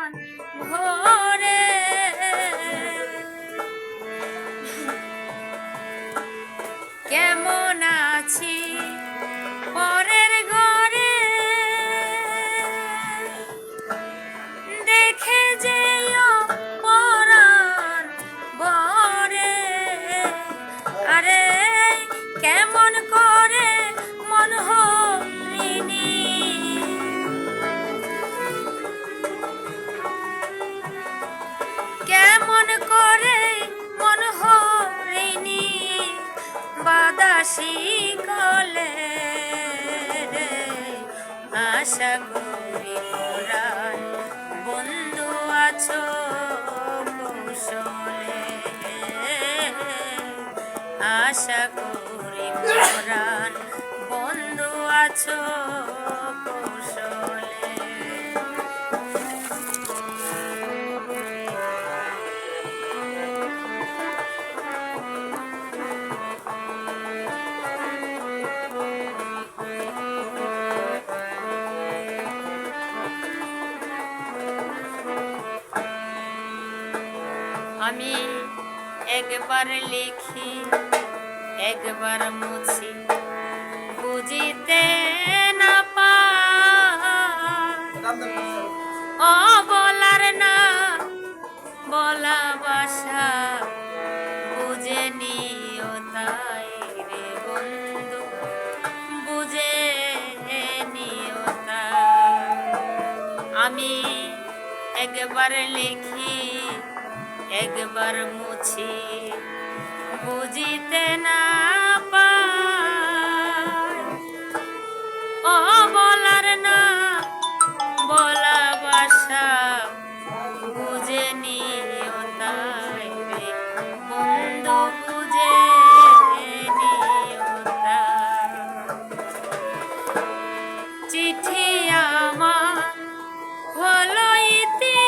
প্রাণ ভরে কেমন আছি পরের ঘরে দেখে যেও পরাণ বরে আরে কেমন করে মন হরিণী কেমন করে মন হরিণী বাদাসী কলে আশা করি প্রাণ বন্ধু আছো কুশলে আশা করি প্রাণ বন্ধু আছো কুশলে আমি একবার লিখি একবার মুছি বুঝিতে না পাই অবলার না বলা বাসা বুঝে নিও তাই রে বন্ধু বুঝে নিও তাই আমি একবার লিখি একবার মুছি বুঝিতে না পাই ও বলার না বলা বাসা বুঝে নিও তাই রে বন্ধু বুঝে নিও তাই চিঠি আমার হলো ইতি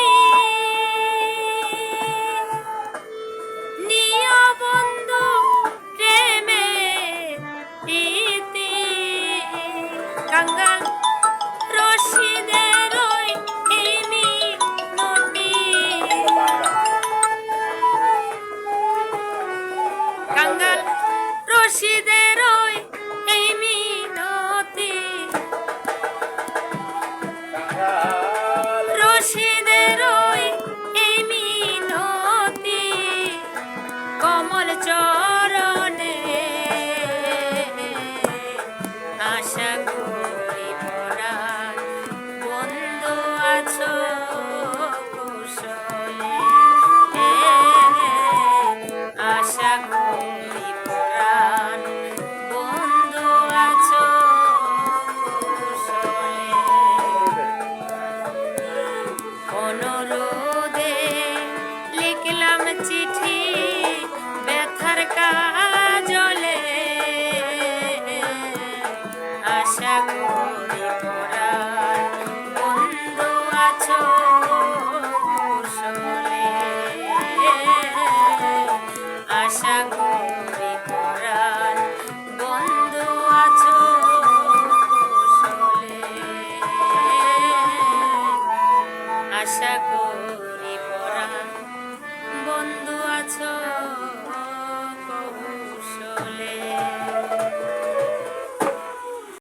নিও বন্ধু প্রেমে ইতি কাঙ্গাল রশিদের এই মিনতি কাঙ্গাল রশিদের এই মিনতি রশিদ